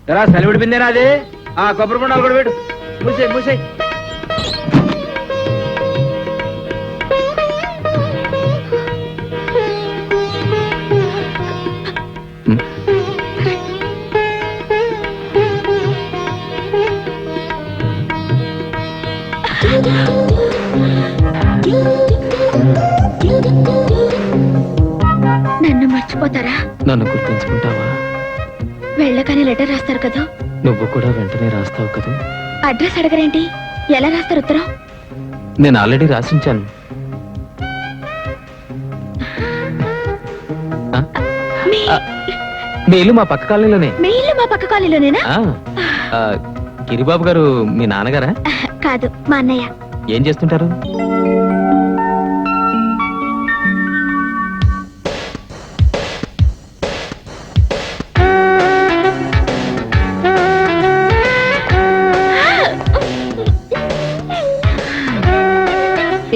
ఎలా సెలవిడిపోయిందేనా అది? ఆ కొబ్బరి బొండాలు కూడా పెట్టు. మూసేయి మూసేయి. నన్ను మర్చిపోతారా? నన్ను గుర్తుంచుకుంటావా? వెళ్ళగానే లెటర్ రాస్తారు కదా? నువ్వు కూడా వెంటనే రాస్తావు కదా? అడ్రస్ అడగరేంటి? ఎలా రాస్తారు ఉత్తరం? నేను ఆల్రెడీ రాసించాను. మీ ఇల్లు మా పక్క కాలనీలోనే. మీ ఇల్లు మా పక్క కాలనీలోనేనా? గిరిబాబు గారు మీ నాన్నగారా? కాదు, మా అన్నయ్య. ఏం చేస్తుంటారు?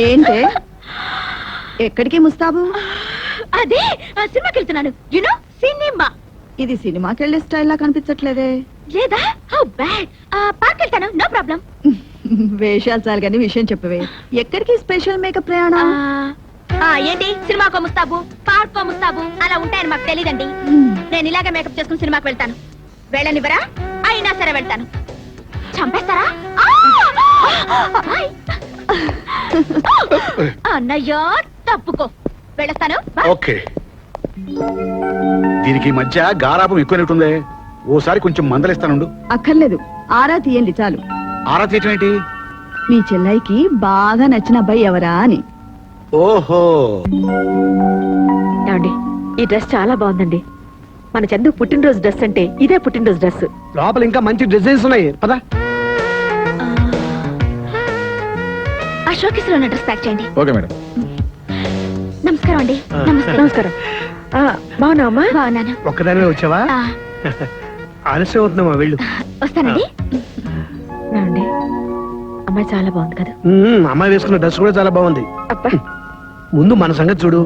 ఏంటే ఎక్కడికి ముస్తాబు? అదే సినిమాకి వెళ్తున్నాను. You know cinema. ఇది సినిమాకి వెళ్ళే స్టైల్ లా కనిపించట్లేదే. లేదా? How bad. పార్క్ వెళ్తాను, నో ప్రాబ్లం. వేషాలు చాలు కానీ విషయం చెప్పవే. ఎక్కడికి స్పెషల్ మేకప్ ప్రయాణం? ఏంటి సినిమాకో ముస్తాబు, పార్కో ముస్తాబు అలా ఉంటాయని మాకు తెలియదండి. నేను ఇలాగే మేకప్ చేసుకుని సినిమాకి వెళ్తాను. వెళ్ళనివ్వరా? అయినా సరే వెళ్తాను. చంపేస్తారా? అన్నయ్యో తప్పుకో, వెళ్ళొస్తాను. ఓకే. దీనికి మధ్య గారాపం ఎక్కువైనట్టుంది. ఓసారి కొంచెం మందలిస్తానుండు. అక్కర్లేదు, ఆరా తీయండి చాలు. ఆరా తీయటం ఏంటి? మీ చెల్లైకి బాగా నచ్చిన అబ్బాయి ఎవరా అని. ఓహో, ఏమండి, ఈ డ్రెస్ చాలా బాగుందండి. మన చందు పుట్టినరోజు డ్రెస్ అంటే ఇదే పుట్టినరోజు డ్రెస్. లోపల ఇంకా మంచి డిజైన్స్ ఉన్నాయి. పదా. ఆ షోకేస్ లో డ్రెస్ ప్యాక్ చేయండి. Okay madam. నమస్కారం అండి. నమస్కారం. బాగున్నావమ్మా? బాగున్నాను. ఒక్కదానివే వచ్చావా? ఆలస్యం అవుతున్నామా? వెళ్ళు. వస్తానండి. ఏమండి, అమ్మాయి చాలా బాగుంది కదా? అమ్మాయి వేసుకున్న డ్రెస్ కూడా చాలా బాగుంది. అబ్బా, ముందు మన సంగతి చూడు.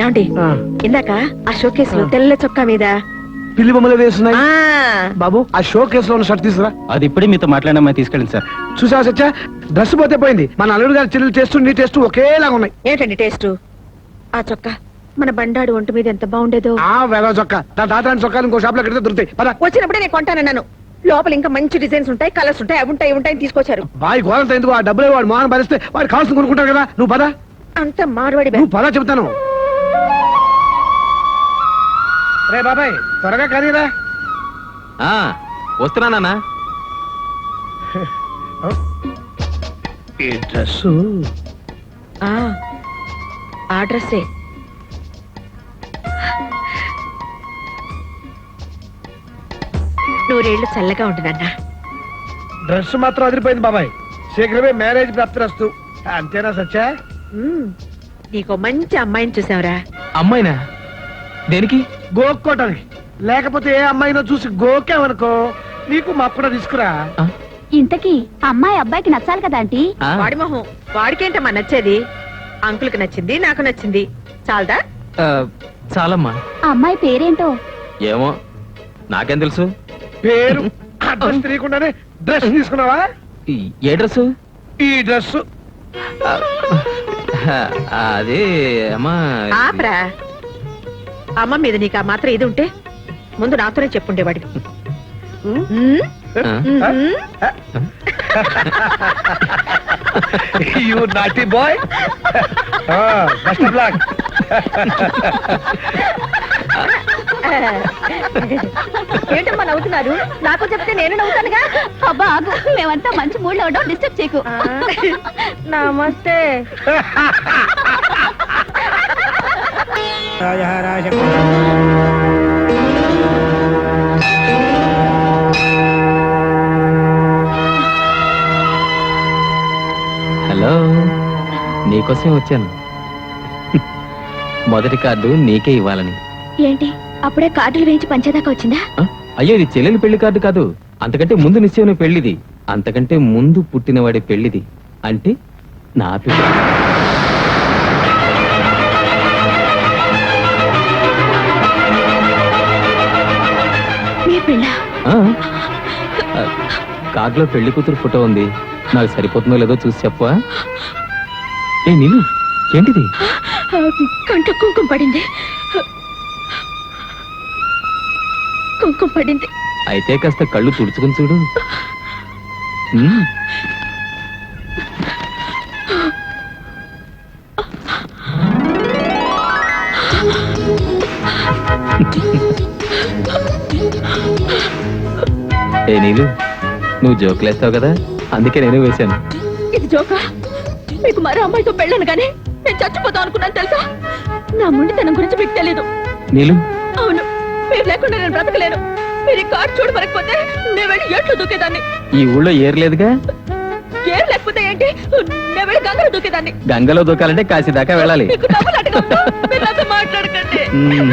ఏమండి, ఇందాక ఆ షోకేస్ లో తెల్ల చొక్కా మీద పిల్లి బొమ్మలు వేస్తున్నాయి. ఆ బాబు, ఆ షో కేసులో ఉన్న షర్ట్ తీసుకురా. అది ఇప్పుడే మీతో మాట్లాడమని తీసుకెళ్ళండి సార్. చూసావా సచ్చా, డ్రెస్ పోతే పోయింది. మన అల్లుడు గారి చెల్లెలు టేస్ట్ నీ టేస్ట్ ఒకేలాగా ఉన్నాయి. ఏంటండి టేస్ట్? ఆ చొక్కా మన బండాడు ఒంటి మీద ఎంత బాగుండేదో. ఆ వేల చొక్కా, దాని తాతరాని చొక్కాలు ఇంకో షాప్ లో కడితే దొరుకుతాయి. పద. వచ్చినప్పుడే నేను కొంటానన్నాను. లోపల ఇంకా మంచి డిజైన్స్ ఉంటాయి, కలర్స్ ఉంటాయి, అవి ఉంటాయి, ఉంటాయి తీసుకొచ్చారు. బాయ్ గోరంత ఎందుకు? ఆ డబ్బులు వాడు మోహన్ భరిస్తే వాడు కావాల్సింది కొనుక్కుంటారు కదా. నువ్వు పద. అంత మార్వాడి నువ్వు పద చెబుతాను. రే బాబాయ్, త్వరగా కదీరా. వస్తున్నానా? ఈ డ్రెస్ ఆ డ్రెస్సే. నూరేళ్లు చల్లగా ఉంటుందన్నా. డ్రెస్ మాత్రం అదిరిపోయింది బాబాయ్. శీఘ్రమే మ్యారేజ్ ప్రాప్తిరస్తు. అంతేనా సచ్చా? నీకు మంచి అమ్మాయిని చూసావురా. అమ్మాయినా? దేనికి? గోక్కోటానికి. లేకపోతే ఏ అమ్మాయినో చూసి గోకేవనుకో, నీకు మా కూడా తీసుకురా. ఇంతకీ అమ్మాయి అబ్బాయికి నచ్చాలి కదా ఆంటీ? వాడి మొహం వాడికేంటమ్మా నచ్చేది? అంకుల్కి నచ్చింది, నాకు నచ్చింది. చాలదా? చాలమ్మా. అమ్మాయి పేరేంటో? ఏమో, నాకేం తెలుసు? పేరు అడ్రస్ తెలియకుండానే డ్రెస్ తీసుకున్నావా? ఏ డ్రెస్? ఈ డ్రెస్. అదే అమ్మా. ఆపరా. అమ్మ మీద నీకు ఆ మాత్రం ఇది ఉంటే ముందు నాతోనే చెప్పుండేవాడివి. You naughty boy. Best of luck. ఏంటమ్మా నవ్వుతున్నారు? నాకు చెప్తే నేను నవ్వుతానుగా. అబ్బా ఆగు, మేమంతా మంచి మూడ్ లో ఉండవు, డిస్టర్బ్ చేయకు. నమస్తే. హలో, నీకోసం వచ్చాను. మొదటి కార్డు నీకే ఇవ్వాలని. ఏంటి అప్పుడే కార్డులు వేయించి పంచేదాకా వచ్చిందా? అయ్యో, ఇది చెల్లెలి పెళ్లి కార్డు కాదు. అంతకంటే ముందు నిశ్చయం పెళ్లిది. అంతకంటే ముందు పుట్టినవాడి పెళ్లిది. అంటే నా పెళ్లి. పెళ్ళా ఆ, ఆ, కార్లో పెళ్లి కూతురు ఫోటో ఉంది. నాకు సరిపోతుందో లేదో చూసి చెప్పవా? ఏ నీళ్ళు, ఏంటిది? కంట కుంకుమ పడింది. కుంకుమ పడింది. అయితే కాస్త కళ్ళు తుడుచుకుని చూడు. ఉమ్. ఏ నీలు, నువ్వు జోకులేస్తావు కదా, అందుకే నేను వేశాను. ఇది జోకా? మీకు మరో అమ్మాయితో పెళ్ళను కానీ నేను చచ్చిపోతాం అనుకున్నాను తెలుసా? నా మొండితనం గురించి మీకు తెలీదు. నీలు, అవును, మీరు లేకుండా నేను బ్రతకలేను. మీరు ఈ కార్డు చూడమనకపోతే నేను వెళ్ళి ఏట్లో దూకేదాన్ని. ఈ ఊళ్ళో ఏర్లేదుగా. ఏం లేకపోతే ఏంటి, నేను వెళ్ళి గంగలో దూకేదాన్ని. గంగలో దూకాలంటే కాశీ దాకా వెళ్ళాలి. మీకు డబ్బులు అడగద్దు. మీరు నాతో మాట్లాడకండి. ఉమ్.